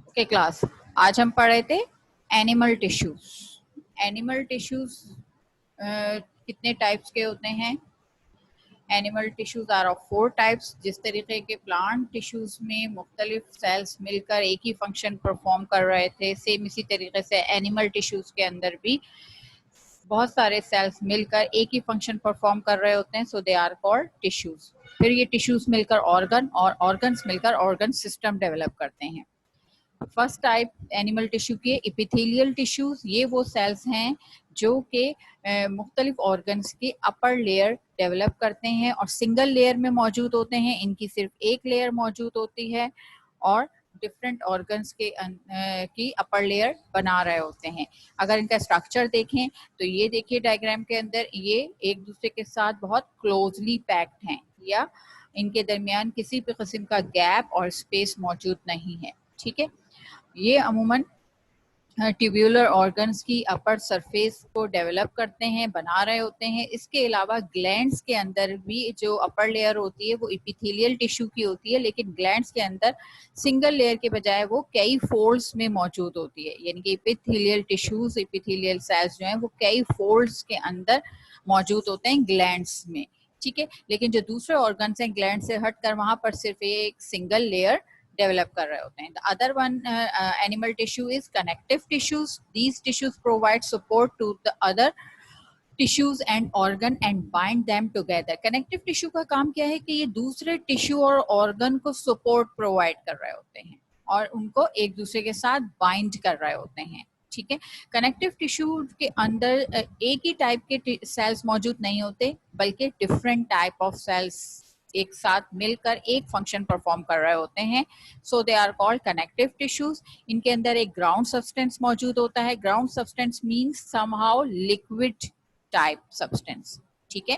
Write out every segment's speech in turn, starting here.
Okay class, आज हम पढ़ रहे थे एनिमल टिश्यूज। एनिमल टिश्यूज कितने टाइप्स के होते हैं? Animal tissues are of 4 types. जिस तरीके के प्लांट टिश्यूज में मुख्तलिफ सेल्स मिलकर एक ही फंक्शन परफॉर्म कर रहे थे, सेम इसी तरीके से एनिमल टिश्यूज के अंदर भी बहुत सारे सेल्स मिलकर एक ही फंक्शन परफॉर्म कर रहे होते हैं, so they are called tissues. फिर ये टिश्यूज मिलकर ऑर्गन और ऑर्गन्स मिलकर ऑर्गन सिस्टम डेवलप करते हैं। फर्स्ट टाइप एनिमल टिश्यू के इपिथेलियल टिश्यूज, ये वो सेल्स हैं जो कि मुख्तलिफ ऑर्गन्स के अपर लेयर डेवलप करते हैं और सिंगल लेयर में मौजूद होते हैं। इनकी सिर्फ एक लेयर मौजूद होती है और डिफरेंट ऑर्गन्स के की अपर लेयर बना रहे होते हैं। अगर इनका स्ट्रक्चर देखें तो ये देखिए डायग्राम के अंदर, ये एक दूसरे के साथ बहुत क्लोजली पैक्ड हैं या इनके दरमियान किसी भी किस्म का गैप और स्पेस मौजूद नहीं है। ठीक है, ये अमूमन ट्यूब्यूलर ऑर्गन्स की अपर सरफेस को डेवलप करते हैं, बना रहे होते हैं। इसके अलावा ग्लैंड्स के अंदर भी जो अपर लेयर होती है वो इपिथेलियल टिश्यू की होती है, लेकिन ग्लैंड्स के अंदर सिंगल लेयर के बजाय वो कई फोल्ड्स में मौजूद होती है। यानी कि इपिथेलियल टिश्यूज, इपिथेलियल सेल्स जो हैं वो कई फोल्ड्स के अंदर मौजूद होते हैं ग्लैंड्स में। ठीक है, लेकिन जो दूसरे ऑर्गन्स हैं ग्लैंड से हटकर, वहां पर सिर्फ एक सिंगल लेयर डेवलप कर रहे होते हैं। The other one animal tissue is connective tissues. These tissues provide support to the other tissues and organ and bind them together. Connective tissue का काम क्या है कि ये दूसरे टिश्यू और ऑर्गन को सपोर्ट प्रोवाइड कर रहे होते हैं और उनको एक दूसरे के साथ बाइंड कर रहे होते हैं। ठीक है, कनेक्टिव टिश्यू के अंदर एक ही टाइप के सेल्स मौजूद नहीं होते, बल्कि डिफरेंट टाइप ऑफ सेल्स एक साथ मिलकर एक फंक्शन परफॉर्म कर रहे होते हैं, so they are called connective tissues. इनके अंदर एक ग्राउंड सब्सटेंस मौजूद होता है। Ground substance means somehow liquid type substance. ठीक है,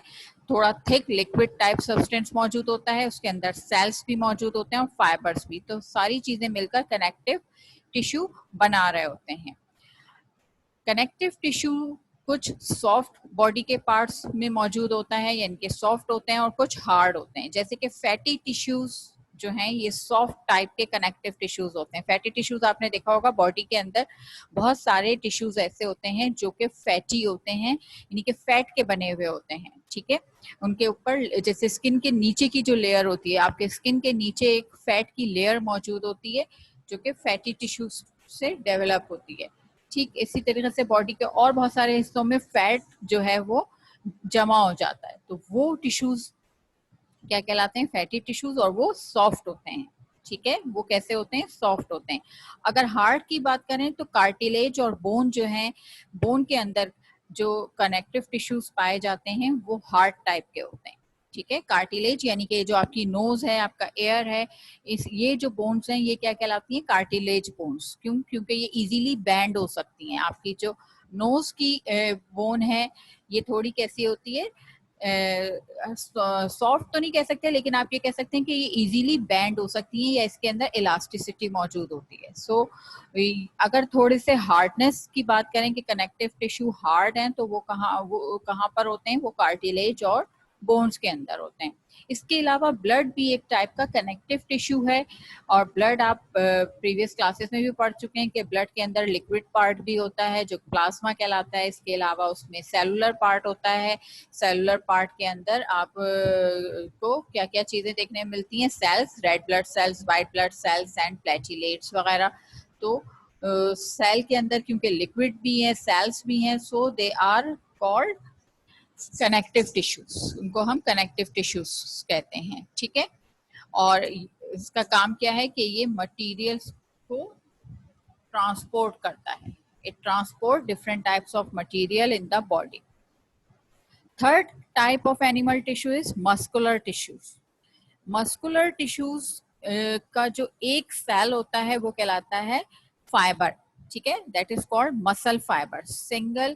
थोड़ा थिक लिक्विड टाइप सब्सटेंस मौजूद होता है, उसके अंदर सेल्स भी मौजूद होते हैं और फाइबर्स भी, तो सारी चीजें मिलकर कनेक्टिव टिश्यू बना रहे होते हैं। कनेक्टिव टिश्यू कुछ सॉफ्ट बॉडी के पार्ट्स में मौजूद होता है, यानी कि सॉफ्ट होते हैं, और कुछ हार्ड होते हैं। जैसे कि फैटी टिश्यूज जो हैं ये सॉफ्ट टाइप के कनेक्टिव टिश्यूज होते हैं। फैटी टिश्यूज आपने देखा होगा, बॉडी के अंदर बहुत सारे टिश्यूज ऐसे होते हैं जो कि फैटी होते हैं, यानी कि फैट के बने हुए होते हैं। ठीक है, उनके ऊपर जैसे स्किन के नीचे की जो लेयर होती है, आपके स्किन के नीचे एक फैट की लेयर मौजूद होती है जो कि फैटी टिश्यूज से डेवलप होती है। ठीक इसी तरीके से बॉडी के और बहुत सारे हिस्सों में फैट जो है वो जमा हो जाता है, तो वो टिश्यूज क्या कहलाते हैं? फैटी टिश्यूज, और वो सॉफ्ट होते हैं। ठीक है, वो कैसे होते हैं? सॉफ्ट होते हैं। अगर हार्ड की बात करें तो कार्टिलेज और बोन जो है, बोन के अंदर जो कनेक्टिव टिश्यूज पाए जाते हैं वो हार्ड टाइप के होते हैं। ठीक है, कार्टिलेज यानी कि जो आपकी नोज है, आपका एयर है, इस ये जो बोन्स हैं ये क्या कहलाती हैं? Cartilage bones. क्यों? क्योंकि ये इजीली बैंड हो सकती हैं। आपकी जो नोज की बोन है ये थोड़ी कैसी होती है? सॉफ्ट तो नहीं कह सकते, लेकिन आप ये कह सकते हैं कि ये इजीली बैंड हो सकती है या इसके अंदर इलास्टिसिटी मौजूद होती है। सो अगर थोड़े से हार्डनेस की बात करें कि कनेक्टिव टिश्यू हार्ड हैं, तो वो कहाँ पर होते हैं? वो कार्टिलेज और बोन्स के अंदर होते हैं। इसके अलावा ब्लड भी एक टाइप का कनेक्टिव टिश्यू है, और ब्लड आप प्रीवियस क्लासेस में भी पढ़ चुके हैं कि ब्लड के अंदर लिक्विड पार्ट भी होता है जो प्लाज्मा कहलाता है। इसके अलावा उसमें सेलुलर पार्ट होता है। सेलुलर पार्ट के अंदर आप को क्या क्या चीजें देखने में मिलती हैं? Cells, red blood cells, white blood cells and platelets वगैरह। तो सेल के अंदर क्योंकि लिक्विड भी है, सेल्स भी हैं, so they are called connective tissues. उनको हम कनेक्टिव टिश्यूज कहते हैं। ठीक है, और इसका काम क्या है कि ये मटेरियल्स को ट्रांसपोर्ट करता है। It transport different types of material in the body. Third type of animal tissue is muscular tissues. Muscular tissues का जो एक सेल होता है वो कहलाता है फाइबर। ठीक है, that is called muscle fibre. Single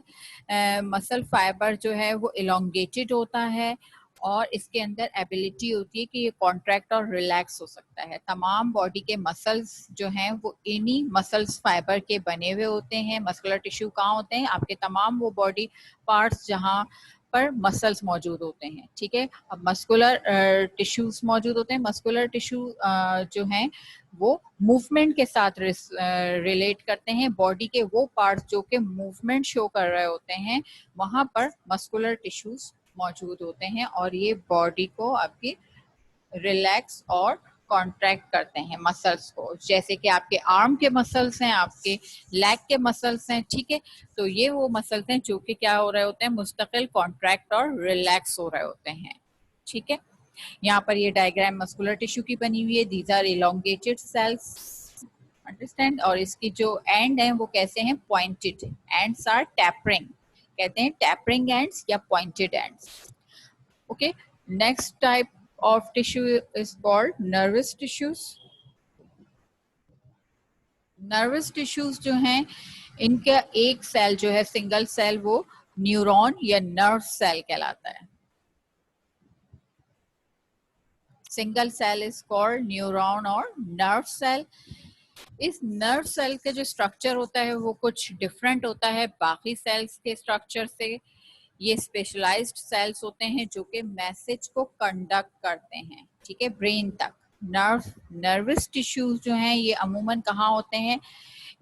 muscle fibre जो है वो इलोंगेटेड होता है और इसके अंदर एबिलिटी होती है कि ये कॉन्ट्रैक्ट और रिलैक्स हो सकता है। तमाम बॉडी के मसल्स जो हैं वो इन्हीं मसल्स फाइबर के बने हुए होते हैं। मस्कुलर टिश्यू कहाँ होते हैं? आपके तमाम वो बॉडी पार्ट्स जहाँ पर मसल्स मौजूद होते हैं, ठीक है। अब मस्कुलर टिश्यूज मौजूद होते हैं। मस्कुलर टिश्यू जो हैं वो मूवमेंट के साथ रिलेट करते हैं। बॉडी के वो पार्ट्स जो कि मूवमेंट शो कर रहे होते हैं वहां पर मस्कुलर टिश्यूज मौजूद होते हैं, और ये बॉडी को आपकी रिलैक्स और कॉन्ट्रैक्ट करते हैं मसल्स को। जैसे कि आपके आर्म के मसल्स हैं, आपके लेग के मसल्स हैं, ठीक है। तो ये वो मसल्स हैं जो कि क्या हो रहे होते हैं, मुस्तकिल कॉन्ट्रैक्ट और रिलैक्स हो रहे होते हैं, ठीक है। यहाँ पर ये डायग्राम मस्कुलर टिश्यू की बनी हुई है। These are elongated cells, understand. और इसकी जो एंड है वो कैसे हैं, पॉइंटेड एंड्स आर टैपरिंग, कहते हैं टैपरिंग एंड्स या pointed ends. Okay, next type of tissue is called nervous tissues. nervous tissues जो हैं इनका एक सेल जो है सिंगल सेल वो न्यूरॉन या नर्व सेल कहलाता है। Single cell is called neuron और नर्व सेल। इस नर्व सेल का जो स्ट्रक्चर होता है वो कुछ डिफरेंट होता है बाकी सेल्स के स्ट्रक्चर से। ये स्पेशलाइज्ड सेल्स होते हैं जो कि मैसेज को कंडक्ट करते हैं, ठीक है, ब्रेन तक। नर्वस टिश्यूज जो हैं ये अमूमन कहाँ होते हैं,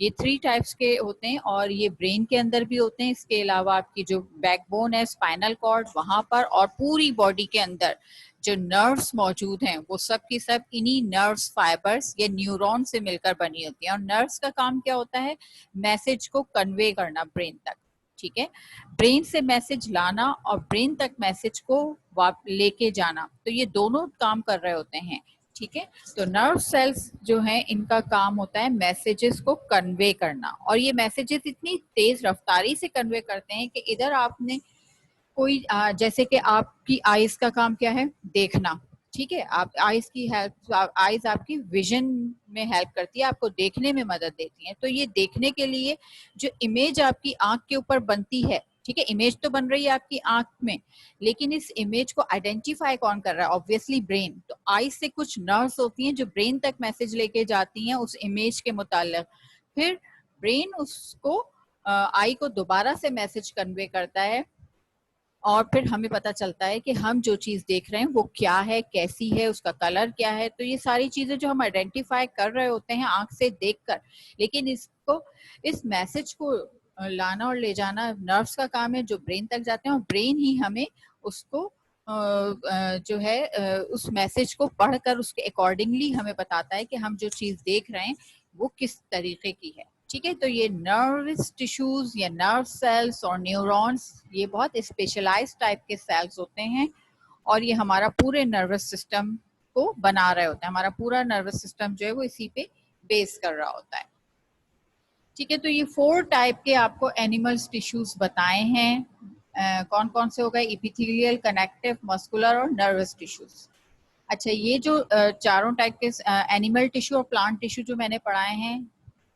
ये 3 टाइप्स के होते हैं और ये ब्रेन के अंदर भी होते हैं। इसके अलावा आपकी जो बैकबोन है, स्पाइनल कॉर्ड, वहां पर, और पूरी बॉडी के अंदर जो नर्व्स मौजूद हैं वो सब की सब इन्हीं नर्व्स फाइबर्स या न्यूरॉन से मिलकर बनी होती हैं। और नर्व्स का काम क्या होता है, मैसेज को कन्वे करना ब्रेन तक, ठीक है, ब्रेन से मैसेज लाना और ब्रेन तक मैसेज को लेके जाना, तो ये दोनों काम कर रहे होते हैं, ठीक है। तो नर्व सेल्स जो हैं इनका काम होता है मैसेजेस को कन्वे करना, और ये मैसेजेस इतनी तेज रफ्तारी से कन्वे करते हैं कि इधर आपने कोई जैसे कि आपकी आईज का काम क्या है, देखना, ठीक है। आप आईज की हेल्प, आईज आपकी विजन में हेल्प करती है, आपको देखने में मदद देती है। तो ये देखने के लिए जो इमेज आपकी आंख के ऊपर बनती है, ठीक है, इमेज तो बन रही है आपकी आंख में, लेकिन इस इमेज को आइडेंटिफाई कौन कर रहा है, ऑब्वियसली ब्रेन। तो आई से कुछ नर्व्स होती हैं जो ब्रेन तक मैसेज लेके जाती हैं उस इमेज के मुताल्लिक। फिर ब्रेन उसको आई को दोबारा से मैसेज कन्वे करता है, और फिर हमें पता चलता है कि हम जो चीज देख रहे हैं वो क्या है, कैसी है, उसका कलर क्या है। तो ये सारी चीजें जो हम आइडेंटिफाई कर रहे होते हैं आंख से देखकर, लेकिन इसको, इस मैसेज को लाना और ले जाना नर्व्स का काम है जो ब्रेन तक जाते हैं, और ब्रेन ही हमें उसको जो है उस मैसेज को पढ़कर उसके अकॉर्डिंगली हमें बताता है कि हम जो चीज देख रहे हैं वो किस तरीके की है, ठीक है। तो ये नर्वस टिश्यूज या नर्व सेल्स और न्यूरॉन्स ये बहुत स्पेशलाइज्ड टाइप के सेल्स होते हैं, और ये हमारा पूरे नर्वस सिस्टम को बना रहे होते हैं। हमारा पूरा नर्वस सिस्टम जो है वो इसी पे बेस कर रहा होता है, ठीक है। तो ये 4 टाइप के आपको एनिमल्स टिश्यूज बताए हैं। कौन कौन से हो गए, इपिथेलियल, कनेक्टिव, मस्कुलर और नर्वस टिश्यूज। अच्छा, ये जो चारों टाइप के एनिमल टिश्यू और प्लांट टिश्यू जो मैंने पढ़ाए हैं,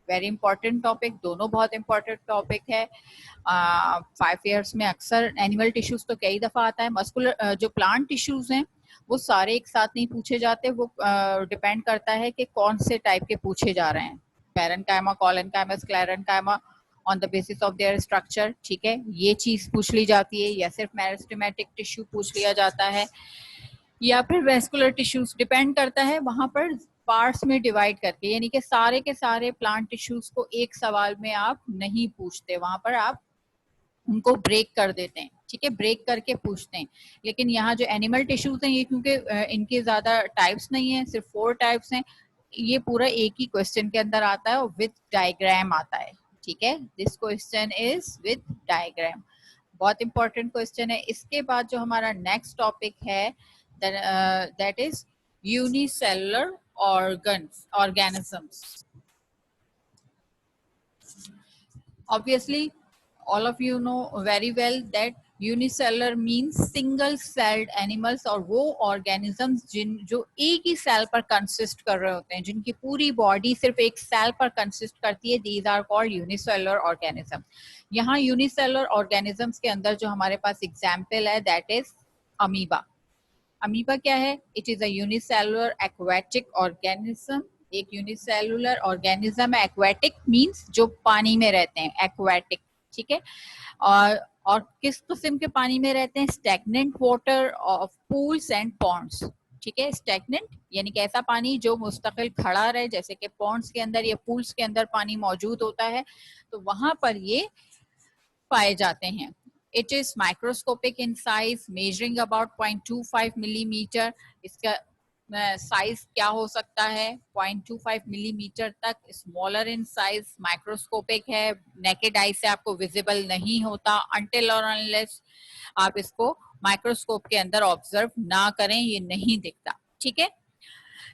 वेरी इंपॉर्टेंट टॉपिक, दोनों बहुत इंपॉर्टेंट टॉपिक है। 5 ईयर्स में अक्सर एनिमल टिश्यूज तो कई दफा आता है। मस्कुलर जो प्लांट टिश्यूज हैं वो सारे एक साथ नहीं पूछे जाते, वो डिपेंड करता है कि कौन से टाइप के पूछे जा रहे हैं, parenchyma, collenchyma, sclerenchyma, on the basis of their structure, ठीक है, ये चीज पूछ ली जाती है, या सिर्फ मेरिस्टेमेटिक टिश्यू पूछ लिया जाता है, या फिर वेस्कुलर टिश्यूज, डिपेंड करता है वहां पर पार्ट्स में डिवाइड करके। यानी कि सारे के सारे प्लांट टिश्यूज को एक सवाल में आप नहीं पूछते, वहां पर आप उनको ब्रेक कर देते हैं, ठीक है, ब्रेक करके पूछते हैं। लेकिन यहाँ जो एनिमल टिश्यूज हैं ये क्योंकि इनके ज्यादा टाइप्स नहीं है, सिर्फ 4 टाइप्स हैं, ये पूरा एक ही क्वेश्चन के अंदर आता है और विद डायग्राम आता है, ठीक है। This question is with diagram, बहुत इंपॉर्टेंट क्वेश्चन है। इसके बाद जो हमारा नेक्स्ट टॉपिक है that is unicellular organisms. Obviously all of you know very well that unicellular means single celled animals, और वो organisms जो एक ही सेल पर कंसिस्ट कर रहे होते हैं, जिनकी पूरी बॉडी सिर्फ एक सेल पर कंसिस्ट करती है, these are called unicellular organisms. यहाँ unicellular organisms के अंदर जो हमारे पास एग्जाम्पल है that is अमीबा। अमीबा क्या है, it is a unicellular aquatic organism, एक यूनिसेलुलर ऑर्गेनिज्म है। एक्वेटिक मींस जो पानी में रहते हैं, एक्वेटिक, ठीक है। और किस किस्म के पानी में रहते हैं? Stagnant water of pools and ponds. ठीक है, स्टैग्नेंट यानी कि ऐसा पानी जो मुस्तकिल खड़ा रहे, जैसे कि पॉन्ड्स के अंदर या पूल्स के अंदर पानी मौजूद होता है, तो वहां पर ये पाए जाते हैं। It is microscopic in size, measuring about 0.25 millimetre. इसका साइज क्या हो सकता है? 0.25 मिलीमीटर तक। स्मॉलर इन साइज, माइक्रोस्कोपिक है, नेकेड आई से आपको विजिबल नहीं होता अनटिल और अनलेस आप इसको माइक्रोस्कोप के अंदर ऑब्जर्व ना करें, ये नहीं दिखता। ठीक है,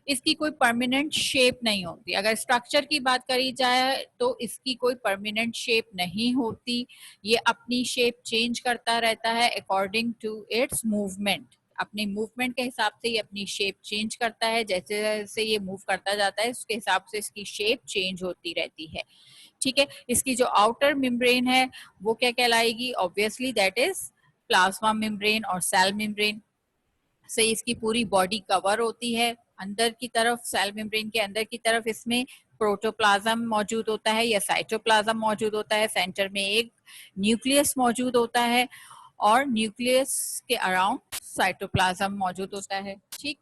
इसकी कोई परमानेंट शेप नहीं होती। अगर स्ट्रक्चर की बात करी जाए तो इसकी कोई परमानेंट शेप नहीं होती, ये अपनी शेप चेंज करता रहता है अकॉर्डिंग टू इट्स मूवमेंट। अपने मूवमेंट के हिसाब से ये अपनी शेप चेंज करता है, जैसे जैसे ये मूव करता जाता है उसके हिसाब से इसकी शेप चेंज होती रहती है। ठीक है, इसकी जो आउटर मेम्ब्रेन है वो क्या कहलाएगी? Obviously that is plasma membrane और सेल मेम्ब्रेन से इसकी पूरी बॉडी कवर होती है। अंदर की तरफ, सेल मेम्ब्रेन के अंदर की तरफ इसमें प्रोटोप्लाज्म मौजूद होता है या साइटोप्लाज्म मौजूद होता है। सेंटर में एक न्यूक्लियस मौजूद होता है और न्यूक्लियस के अराउंड साइटोप्लाज्म मौजूद होता है। ठीक,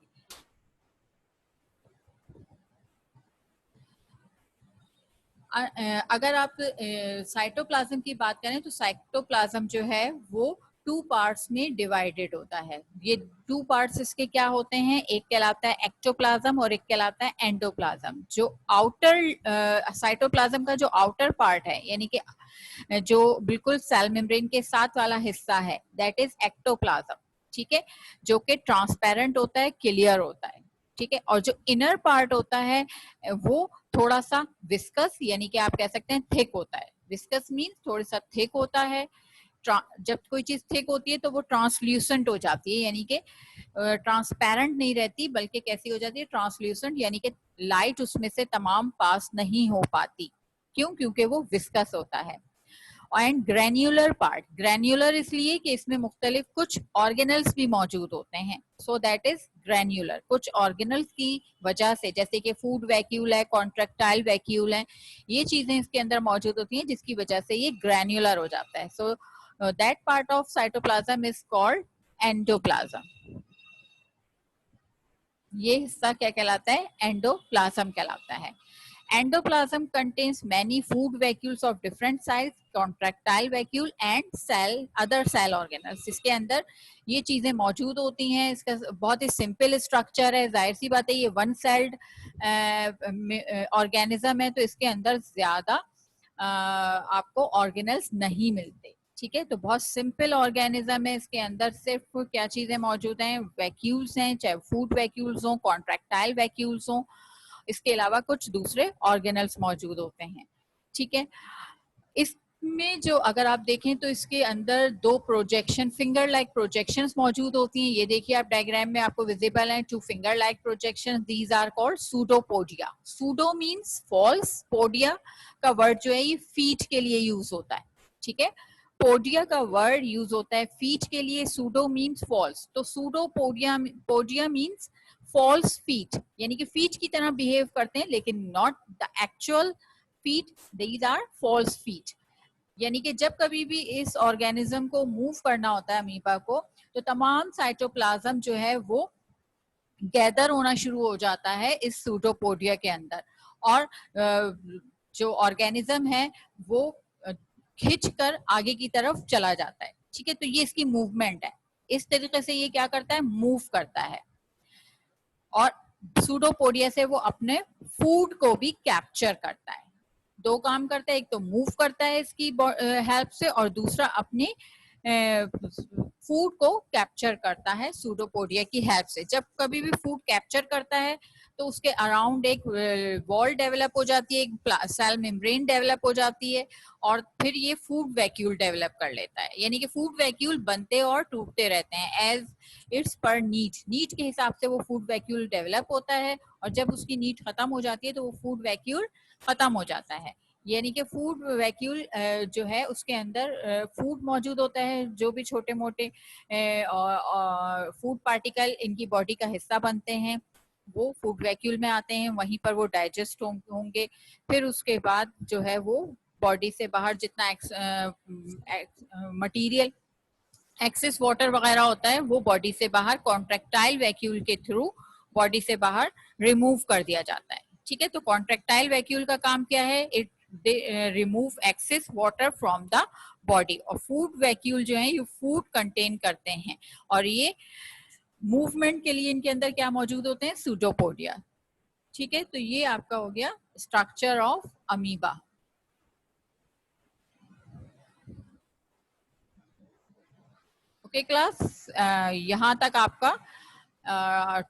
अगर आप साइटोप्लाज्म की बात करें तो साइटोप्लाज्म जो है वो टू पार्ट्स में डिवाइडेड होता है। ये टू पार्ट्स इसके क्या होते हैं? एक कहलाता है एक्टोप्लाज्म और एक कहलाता है एंडोप्लाज्म। जो आउटर साइटोप्लाज्म का जो आउटर पार्ट है, यानी कि जो बिल्कुल सेल मेम्ब्रेन के साथ वाला हिस्सा है, दैट इज एक्टोप्लाज्म। ठीक है, जो कि ट्रांसपेरेंट होता है, क्लियर होता है। ठीक है, और जो इनर पार्ट होता है वो थोड़ा सा विस्कस यानी कि आप कह सकते हैं थिक होता है। विस्कस मीन्स थोड़ा सा थिक होता है। जब कोई चीज थिक होती है तो वो ट्रांसल्यूसेंट हो जाती है, यानी कि ट्रांसपेरेंट नहीं रहती, बल्कि कैसी हो जाती है? ट्रांसल्यूसेंट, यानी कि लाइट उसमें से तमाम पास नहीं हो पाती। क्यों? क्योंकि वो विस्कस होता है। एंड ग्रेन्युलर पार्ट, ग्रेन्युलर इसलिए कि इसमें मुख्तलिफ कुछ ऑर्गेनल्स भी मौजूद होते हैं, सो दैट इज ग्रेन्युलर। कुछ ऑर्गेनल्स की वजह से, जैसे कि फूड वैक्यूल है, कॉन्ट्रेक्टाइल वैक्यूल है, ये चीजें इसके अंदर मौजूद होती हैं जिसकी वजह से ये ग्रेन्युलर हो जाता है। So that part of cytoplasm is called endoplasm. ये हिस्सा क्या कहलाता है? एंडोप्लाज्म कहलाता है। Endoplasm contains many food vacuoles of different size, contractile vacuole and other cell organelles। इसके अंदर ये चीजें मौजूद होती हैं। इसका बहुत ही सिंपल स्ट्रक्चर है। जाहिर सी बात है ये वन सेल्ड ऑर्गेनिज्म है, तो इसके अंदर ज्यादा आपको ऑर्गेनल्स नहीं मिलते। ठीक है, तो बहुत सिंपल ऑर्गेनिज्म है। इसके अंदर सिर्फ क्या चीजें मौजूद हैं? वैक्यूल्स हैं, चाहे फूड वैक्यूल्स हो, कॉन्ट्रेक्टाइल वैक्यूल्स हो, इसके अलावा कुछ दूसरे ऑर्गेनल्स मौजूद होते हैं। ठीक है, इसमें जो अगर आप देखें तो इसके अंदर दो प्रोजेक्शन, फिंगर लाइक प्रोजेक्शंस मौजूद होती हैं। ये देखिए आप डायग्राम में आपको विजिबल हैं two finger like projections. These are called pseudopodia. Pseudo means false, podia का वर्ड जो है ये फीट के लिए यूज होता है। ठीक है, पोडिया का वर्ड यूज होता है फीट के लिए, सूडो मींस फॉल्स। तो pseudo podia, podia means false feet, यानी कि फीट की तरह बिहेव करते हैं लेकिन not the actual feet, these are false feet. यानी कि जब कभी भी इस ऑर्गेनिज्म को मूव करना होता है अमीबा को, तो तमाम साइटोप्लाज्म जो है वो गैदर होना शुरू हो जाता है इस सूडोपोडिया के अंदर, और जो ऑर्गेनिज्म है वो खिंच कर आगे की तरफ चला जाता है। ठीक है, तो ये इसकी मूवमेंट है। इस तरीके से ये क्या करता है? मूव करता है। और सूडोपोडिया से वो अपने फूड को भी कैप्चर करता है। दो काम करता है, एक तो मूव करता है इसकी हेल्प से, और दूसरा अपने फूड को कैप्चर करता है सूडोपोडिया की हेल्प से। जब कभी भी फूड कैप्चर करता है तो उसके अराउंड एक वॉल डेवलप हो जाती है, एक सेल मेम्ब्रेन डेवलप हो जाती है, और फिर ये फूड वैक्यूल डेवलप कर लेता है। यानी कि फूड वैक्यूल बनते और टूटते रहते हैं एज इट्स पर नीड के हिसाब से वो फूड वैक्यूल डेवलप होता है, और जब उसकी नीड खत्म हो जाती है तो वो फूड वैक्यूल खत्म हो जाता है। यानी कि फूड वैक्यूल जो है उसके अंदर फूड मौजूद होता है, जो भी छोटे मोटे फूड पार्टिकल इनकी बॉडी का हिस्सा बनते हैं वो फूड वैक्यूल में आते हैं, वहीं पर वो डाइजेस्ट होंगे। फिर उसके बाद जो है वो बॉडी से बाहर जितना मटेरियल एक्सेस वाटर वगैरह होता है वो बॉडी से बाहर कॉन्ट्रेक्टाइल वैक्यूल के थ्रू बॉडी से बाहर रिमूव कर दिया जाता है। ठीक है, तो कॉन्ट्रेक्टाइल वैक्यूल का काम क्या है? It remove excess water from the body. और फूड वैक्यूल जो है ये फूड कंटेन करते हैं और ये मूवमेंट के लिए इनके अंदर क्या मौजूद होते हैं? सूडोपोडिया। ठीक है, तो ये आपका हो गया structure of amoeba. Okay class, यहाँ तक आपका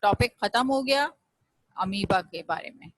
टॉपिक खत्म हो गया अमीबा के बारे में।